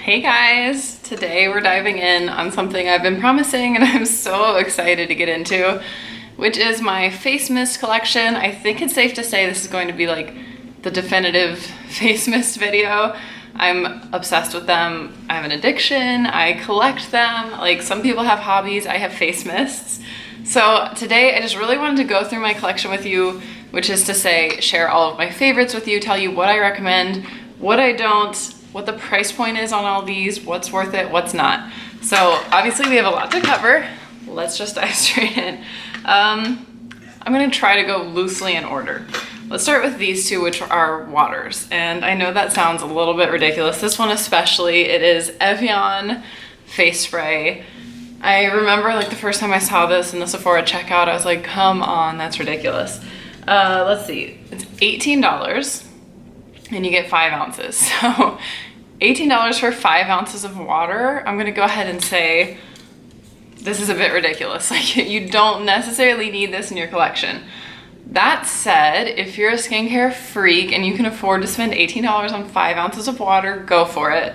Hey guys, today we're diving in on something I've been promising and I'm so excited to get into, which is my face mist collection. I think it's safe to say this is going to be like the definitive face mist video. I'm obsessed with them. I have an addiction, I collect them. Like some people have hobbies, I have face mists. So today I just really wanted to go through my collection with you, which is to say share all of my favorites with you, tell you what I recommend, what I don't, what the price point is on all these, what's worth it, what's not. So obviously we have a lot to cover. Let's just dive straight in. I'm gonna try to go loosely in order. Let's start with these two, which are waters. And I know that sounds a little bit ridiculous. This one especially, it is Evian face spray. I remember like the first time I saw this in the Sephora checkout, I was like, come on, that's ridiculous. Let's see, it's $18 and you get 5 ounces. So $18 for 5 ounces of water. I'm gonna go ahead and say this is a bit ridiculous. Like you don't necessarily need this in your collection. That said, if you're a skincare freak and you can afford to spend $18 on 5 ounces of water, go for it.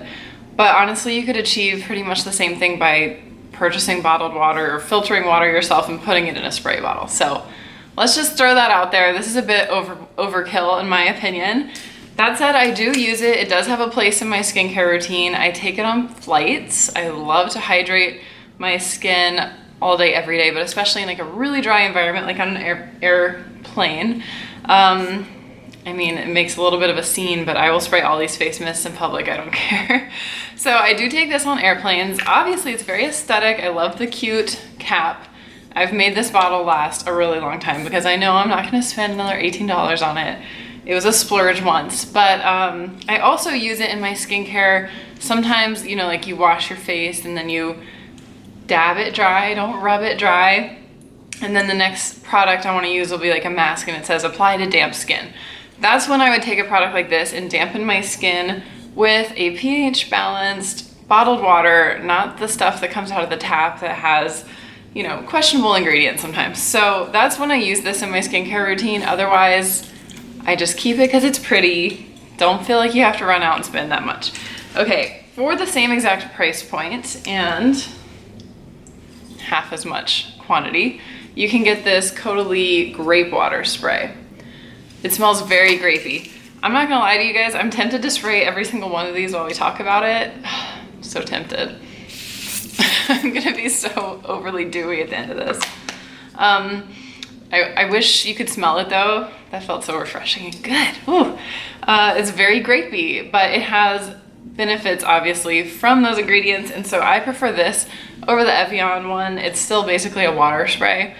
But honestly, you could achieve pretty much the same thing by purchasing bottled water or filtering water yourself and putting it in a spray bottle. So let's just throw that out there. This is a bit overkill in my opinion. That said, I do use it. It does have a place in my skincare routine. I take it on flights. I love to hydrate my skin all day, every day, but especially in like a really dry environment, like on an airplane. I mean, it makes a little bit of a scene, but I will spray all these face mists in public. I don't care. So I do take this on airplanes. Obviously, it's very aesthetic. I love the cute cap. I've made this bottle last a really long time because I know I'm not gonna spend another $18 on it. It was a splurge once, but I also use it in my skincare. Sometimes, you know, like you wash your face and then you dab it dry, don't rub it dry. And then the next product I wanna use will be like a mask and it says apply to damp skin. That's when I would take a product like this and dampen my skin with a pH balanced bottled water, not the stuff that comes out of the tap that has, you know, questionable ingredients sometimes. So that's when I use this in my skincare routine. Otherwise, I just keep it because it's pretty. Don't feel like you have to run out and spend that much. Okay, for the same exact price point and half as much quantity, you can get this Caudalie grape water spray. It smells very grapey. I'm not gonna lie to you guys, I'm tempted to spray every single one of these while we talk about it. So tempted. I'm gonna be so overly dewy at the end of this. I wish you could smell it though. That felt so refreshing and good. Ooh. It's very grapey, but it has benefits obviously from those ingredients, and so I prefer this over the Evian one. It's still basically a water spray,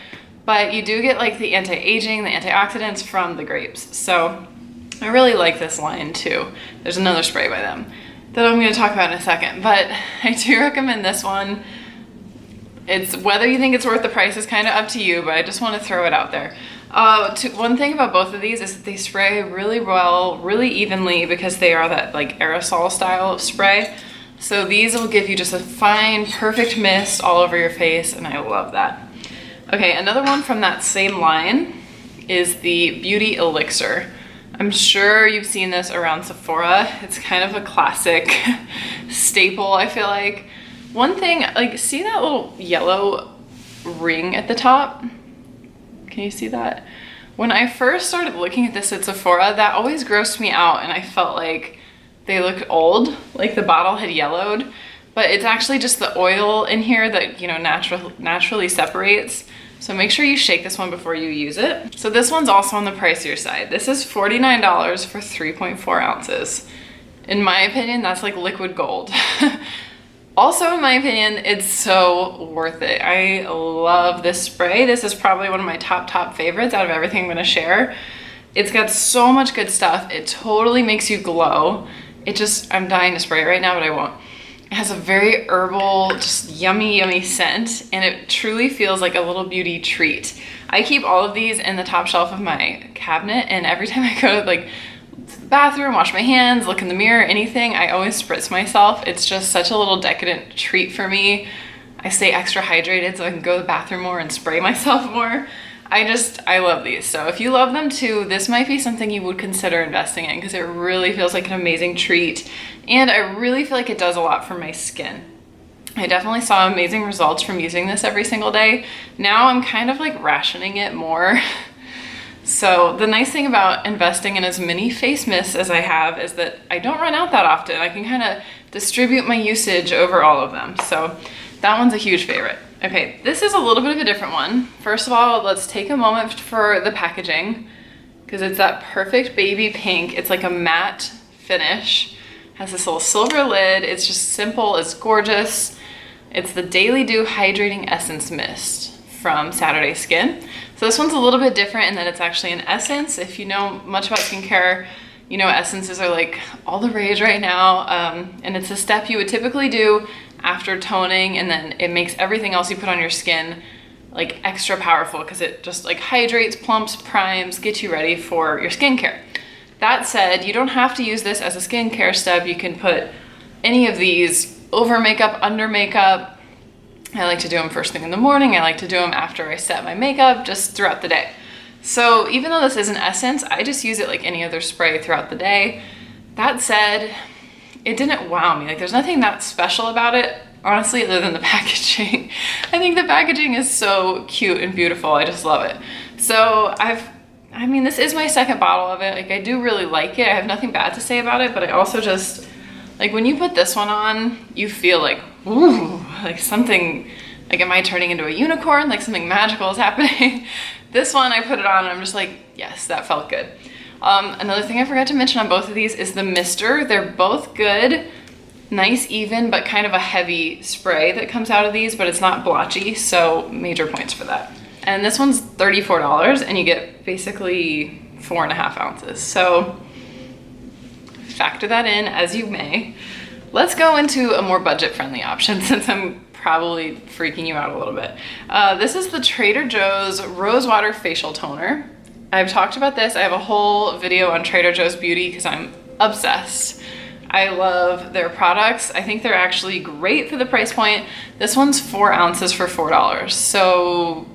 but you do get like the anti-aging, the antioxidants from the grapes. So I really like this line too. There's another spray by them that I'm gonna talk about in a second, but I do recommend this one. It's whether you think it's worth the price is kind of up to you, but I just want to throw it out there. One thing about both of these is that they spray really well, really evenly, because they are that like aerosol style of spray. So these will give you just a fine, perfect mist all over your face, and I love that. Okay, another one from that same line is the Beauty Elixir. I'm sure you've seen this around Sephora. It's kind of a classic staple, I feel like. One thing, like, see that little yellow ring at the top? Can you see that? When I first started looking at this at Sephora, that always grossed me out and I felt like they looked old, like the bottle had yellowed, but it's actually just the oil in here that, you know, naturally separates. So make sure you shake this one before you use it. So this one's also on the pricier side. This is $49 for 3.4 ounces. In my opinion, that's like liquid gold. Also, in my opinion, it's so worth it. I love this spray. This is probably one of my top favorites out of everything I'm gonna share. It's got so much good stuff. It totally makes you glow. I'm dying to spray it right now, but I won't. It has a very herbal, just yummy scent, and it truly feels like a little beauty treat. I keep all of these in the top shelf of my cabinet, and every time I go to like the bathroom, wash my hands, look in the mirror, anything, I always spritz myself. It's just such a little decadent treat for me. I stay extra hydrated so I can go to the bathroom more and spray myself more. I love these. So if you love them too, this might be something you would consider investing in because it really feels like an amazing treat. And I really feel like it does a lot for my skin. I definitely saw amazing results from using this every single day. Now I'm kind of like rationing it more. So the nice thing about investing in as many face mists as I have is that I don't run out that often. I can kind of distribute my usage over all of them. So that one's a huge favorite. Okay, this is a little bit of a different one. First of all, let's take a moment for the packaging because it's that perfect baby pink. It's like a matte finish. Has this little silver lid. It's just simple, it's gorgeous. It's the Daily Dew Hydrating Essence Mist from Saturday Skin. So this one's a little bit different in that it's actually an essence. If you know much about skincare, you know essences are like all the rage right now. And it's a step you would typically do after toning, and then it makes everything else you put on your skin like extra powerful because it just like hydrates, plumps, primes, gets you ready for your skincare. That said, you don't have to use this as a skincare step. You can put any of these over makeup, under makeup. I like to do them first thing in the morning. I like to do them after I set my makeup, just throughout the day. So even though this is an essence, I just use it like any other spray throughout the day. That said, it didn't wow me. Like there's nothing that special about it, honestly, other than the packaging. I think the packaging is so cute and beautiful. I just love it. So I mean, this is my second bottle of it. Like I do really like it. I have nothing bad to say about it, but I also just, like when you put this one on, you feel like, ooh, like something, like am I turning into a unicorn? Like something magical is happening. This one, I put it on and I'm just like, yes, that felt good. Another thing I forgot to mention on both of these is the mister. They're both good, nice, even, but kind of a heavy spray that comes out of these, but it's not blotchy, so major points for that. And this one's $34 and you get basically 4.5 ounces. So factor that in as you may. Let's go into a more budget-friendly option since I'm probably freaking you out a little bit. This is the Trader Joe's Rosewater Facial Toner. I've talked about this. I have a whole video on Trader Joe's Beauty because I'm obsessed. I love their products. I think they're actually great for the price point. This one's 4 ounces for $4. So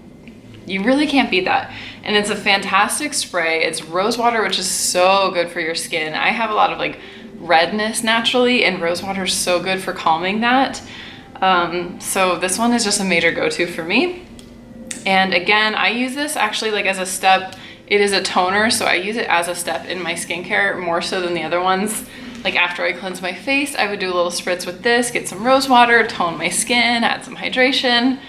you really can't beat that. And it's a fantastic spray. It's rose water, which is so good for your skin. I have a lot of like redness naturally, and rose water is so good for calming that. So this one is just a major go-to for me. And again, I use this actually like as a step. It is a toner, so I use it as a step in my skincare more so than the other ones. Like after I cleanse my face, I would do a little spritz with this, get some rose water, tone my skin, add some hydration.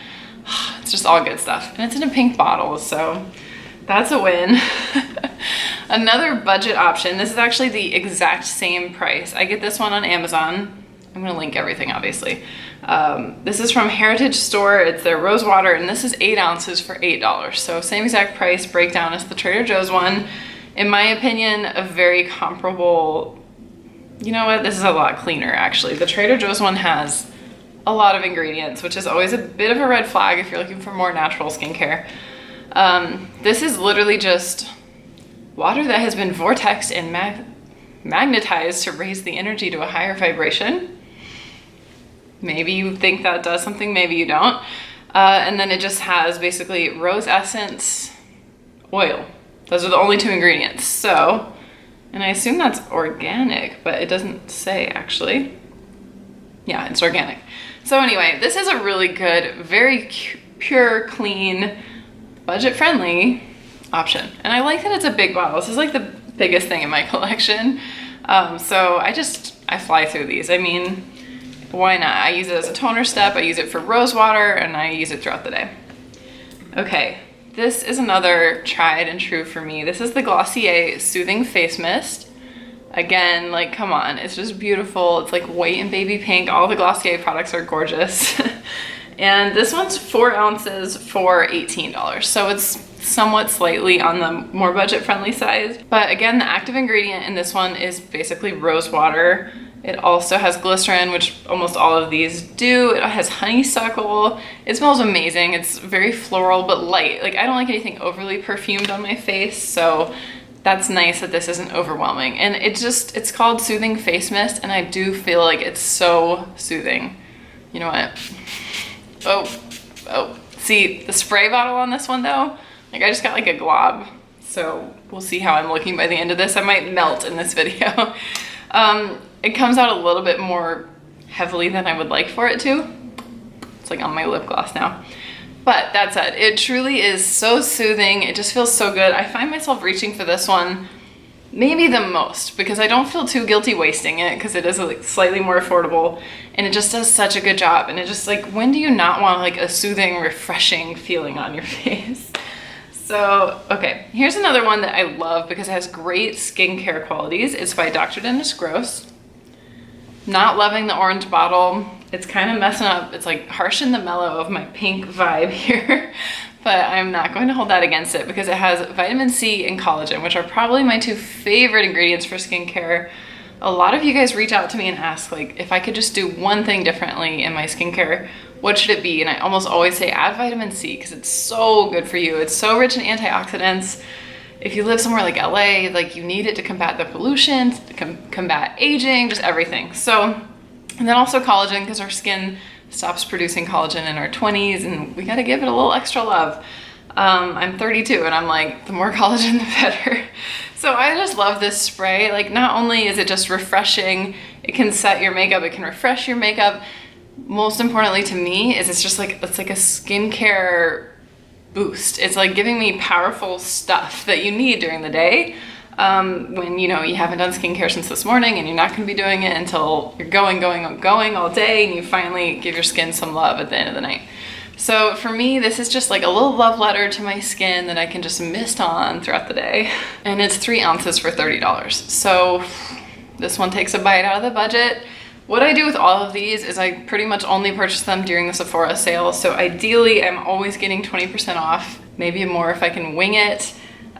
It's just all good stuff. And it's in a pink bottle, so that's a win. Another budget option, this is actually the exact same price. I get this one on Amazon. I'm gonna link everything, obviously. This is from Heritage Store. It's their rose water, and this is 8 ounces for $8. So same exact price breakdown as the Trader Joe's one. In my opinion, a very comparable, you know what, this is a lot cleaner actually. The Trader Joe's one has a lot of ingredients, which is always a bit of a red flag if you're looking for more natural skincare. This is literally just water that has been vortexed and magnetized to raise the energy to a higher vibration. Maybe you think that does something, maybe you don't. And then it just has basically rose essence, oil. Those are the only 2 ingredients. So, and I assume that's organic, but it doesn't say actually. Yeah, it's organic. So anyway, this is a really good, very pure, clean, budget-friendly option. And I like that it's a big bottle. This is like the biggest thing in my collection. So I fly through these. I mean, why not? I use it as a toner step. I use it for rose water, and I use it throughout the day. Okay, this is another tried and true for me. This is the Glossier Soothing Face Mist. Again, like, come on, it's just beautiful. It's like white and baby pink. All the Glossier products are gorgeous. And this one's 4 ounces for $18. So it's somewhat slightly on the more budget-friendly side. But again, the active ingredient in this one is basically rose water. It also has glycerin, which almost all of these do. It has honeysuckle. It smells amazing. It's very floral, but light. Like, I don't like anything overly perfumed on my face, so that's nice that this isn't overwhelming. And it's called Soothing Face Mist, and I do feel like it's so soothing. You know what? Oh, see, the spray bottle on this one though, Like I just got like a glob. So we'll see how I'm looking by the end of this. I might melt in this video. It comes out a little bit more heavily than I would like for it to. It's like on my lip gloss now. But that said, it truly is so soothing. It just feels so good. I find myself reaching for this one maybe the most because I don't feel too guilty wasting it because it is like slightly more affordable and it just does such a good job. And it just like, when do you not want like a soothing, refreshing feeling on your face? So, okay, here's another one that I love because it has great skincare qualities. It's by Dr. Dennis Gross. Not loving the orange bottle. It's kind of messing up. It's like harsh in the mellow of my pink vibe here, but I'm not going to hold that against it because it has vitamin C and collagen, which are probably my two favorite ingredients for skincare. A lot of you guys reach out to me and ask like if I could just do one thing differently in my skincare, what should it be? And I almost always say add vitamin C because it's so good for you. It's so rich in antioxidants. If you live somewhere like LA, like you need it to combat the pollution, to combat aging, just everything. So, and then also collagen because our skin stops producing collagen in our 20s and we got to give it a little extra love. I'm 32 and I'm like, the more collagen, the better. So I just love this spray. Like not only is it just refreshing, it can set your makeup, it can refresh your makeup. Most importantly to me is it's just like, it's like a skincare boost. It's like giving me powerful stuff that you need during the day when you know you haven't done skincare since this morning and you're not going to be doing it until you're going all day and you finally give your skin some love at the end of the night. So for me, this is just like a little love letter to my skin that I can just mist on throughout the day. And it's 3 ounces for $30. So this one takes a bite out of the budget. What I do with all of these is I pretty much only purchase them during the Sephora sale. So ideally, I'm always getting 20% off, maybe more if I can wing it.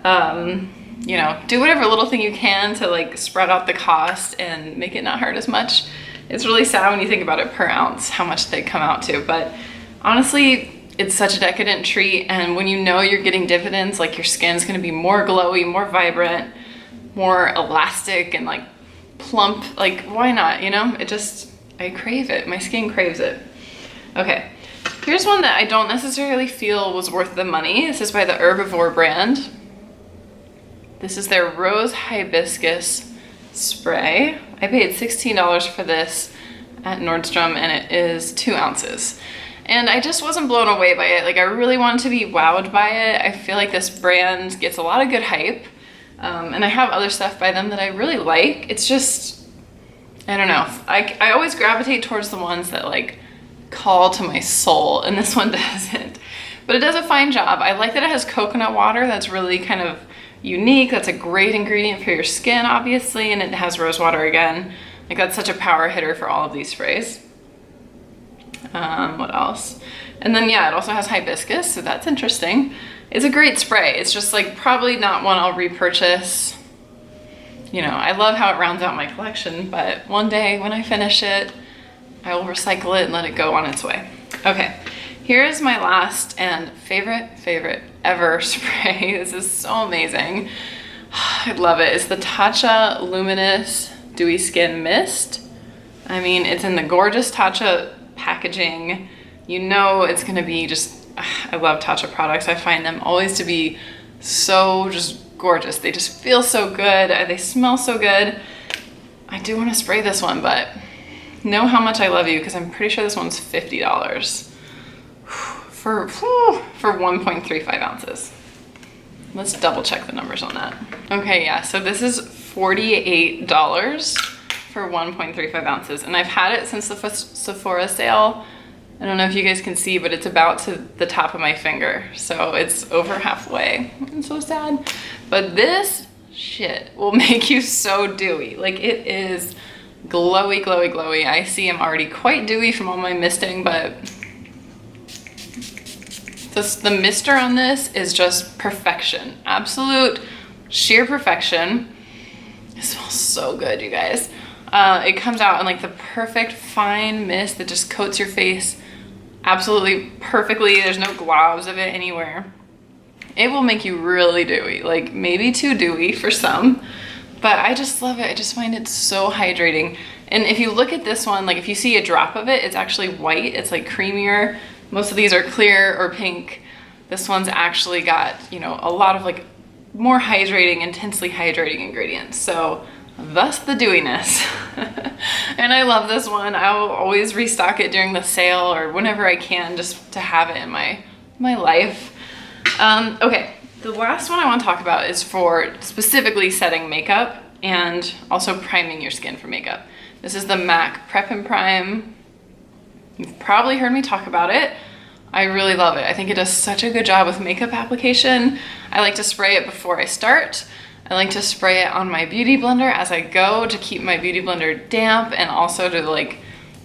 You know, do whatever little thing you can to like spread out the cost and make it not hurt as much. It's really sad when you think about it per ounce, how much they come out to. But honestly, it's such a decadent treat. And when you know you're getting dividends, like your skin's gonna be more glowy, more vibrant, more elastic and like plump, like why not, you know? It just, I crave it. My skin craves it. Okay, here's one that I don't necessarily feel was worth the money. This is by the Herbivore brand. This is their Rose Hibiscus spray. I paid $16 for this at Nordstrom and it is 2 ounces. And I just wasn't blown away by it. Like I really wanted to be wowed by it. I feel like this brand gets a lot of good hype. And I have other stuff by them that I really like. It's just, I don't know. I always gravitate towards the ones that like call to my soul and this one doesn't. But it does a fine job. I like that it has coconut water. That's really kind of unique. That's a great ingredient for your skin, obviously. And it has rose water again. Like that's such a power hitter for all of these sprays. What else? And then yeah, it also has hibiscus, so that's interesting. It's a great spray. It's just like probably not one I'll repurchase. You know, I love how it rounds out my collection, but one day when I finish it, I will recycle it and let it go on its way. Okay, here's my last and favorite ever spray. This is so amazing. I love it. It's the Tatcha Luminous Dewy Skin Mist. I mean, it's in the gorgeous Tatcha packaging. You know it's gonna be just, I love Tatcha products. I find them always to be so just gorgeous. They just feel so good. They smell so good. I do want to spray this one, but know how much I love you because I'm pretty sure this one's $50 for 1.35 ounces. Let's double check the numbers on that. Okay, yeah, so this is $48 for 1.35 ounces. And I've had it since the Sephora sale. I don't know if you guys can see, but it's about to the top of my finger. So it's over halfway. I'm so sad. But this shit will make you so dewy. Like it is glowy, glowy, glowy. I see I'm already quite dewy from all my misting, but the mister on this is just perfection. Absolute sheer perfection. It smells so good, you guys. It comes out in like the perfect fine mist that just coats your face absolutely perfectly. There's no globs of it anywhere. It will make you really dewy, like maybe too dewy for some, but I just love it. I just find it so hydrating. And if you look at this one, like if you see a drop of it, it's actually white. It's like creamier. Most of these are clear or pink. This one's actually got, you know, a lot of like more hydrating, intensely hydrating ingredients. So thus the dewiness. And I love this one. I will always restock it during the sale or whenever I can, just to have it in my life. Okay, the last one I want to talk about is for specifically setting makeup and also priming your skin for makeup. This is the MAC Prep and Prime. You've probably heard me talk about it. I really love it. I think it does such a good job with makeup application. I like to spray it before I start. I like to spray it on my beauty blender as I go to keep my beauty blender damp and also to like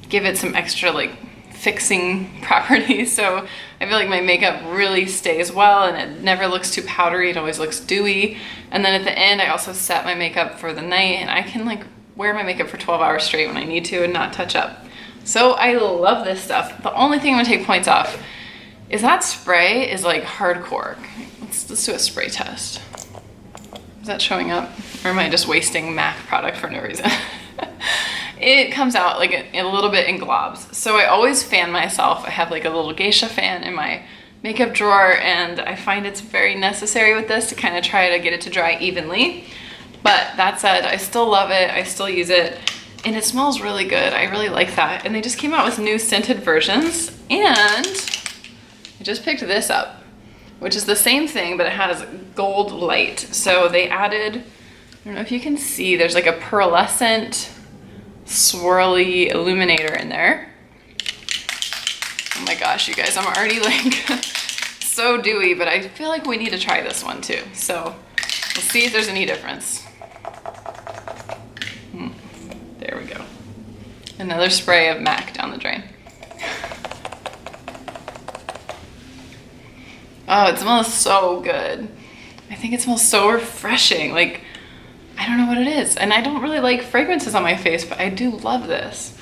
give it some extra like fixing properties. So I feel like my makeup really stays well and it never looks too powdery. It always looks dewy. And then at the end, I also set my makeup for the night and I can like wear my makeup for 12 hours straight when I need to and not touch up. So I love this stuff. The only thing I'm gonna take points off is that spray is like hardcore. Let's do a spray test. Is that showing up? Or am I just wasting MAC product for no reason? It comes out like a little bit in globs. So I always fan myself. I have like a little geisha fan in my makeup drawer and I find it's very necessary with this to kind of try to get it to dry evenly. But that said, I still love it. I still use it and it smells really good. I really like that. And they just came out with new scented versions and I just picked this up, which is the same thing, but it has gold light. So they added, I don't know if you can see, there's like a pearlescent swirly illuminator in there. Oh my gosh, you guys, I'm already like so dewy, but I feel like we need to try this one too. So we'll see if there's any difference. There we go. Another spray of MAC down the drain. Oh, it smells so good. I think it smells so refreshing. Like, I don't know what it is. And I don't really like fragrances on my face, but I do love this.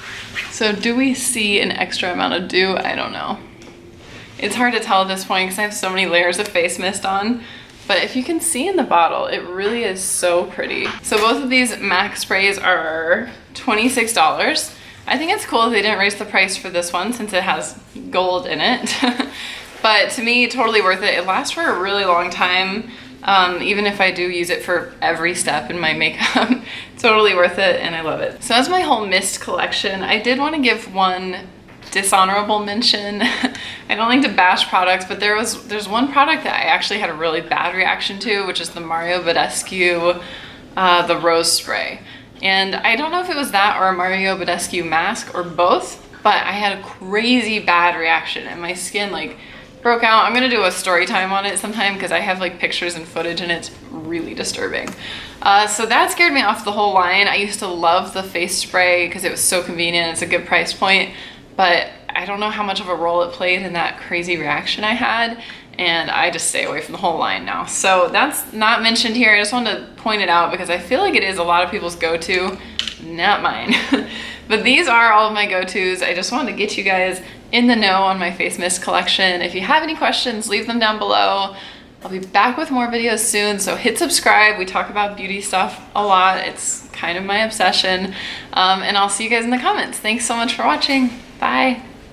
So do we see an extra amount of dew? I don't know. It's hard to tell at this point because I have so many layers of face mist on. But if you can see in the bottle, it really is so pretty. So both of these MAC sprays are $26. I think it's cool they didn't raise the price for this one since it has gold in it. But to me, totally worth it. It lasts for a really long time. Even if I do use it for every step in my makeup, totally worth it and I love it. So that's my whole mist collection. I did want to give one dishonorable mention. I don't like to bash products, but there's one product that I actually had a really bad reaction to, which is the Mario Badescu, the rose spray. And I don't know if it was that or a Mario Badescu mask or both, but I had a crazy bad reaction and my skin like broke out. I'm gonna do a story time on it sometime because I have like pictures and footage and it's really disturbing. So that scared me off the whole line. I used to love the face spray because it was so convenient. It's a good price point, but I don't know how much of a role it played in that crazy reaction I had. And I just stay away from the whole line now. So that's not mentioned here. I just wanted to point it out because I feel like it is a lot of people's go-to, not mine. But these are all of my go-tos. I just wanted to get you guys in the know on my face mist collection. If you have any questions, leave them down below. I'll be back with more videos soon, so hit subscribe. We talk about beauty stuff a lot. It's kind of my obsession. And I'll see you guys in the comments. Thanks so much for watching. Bye.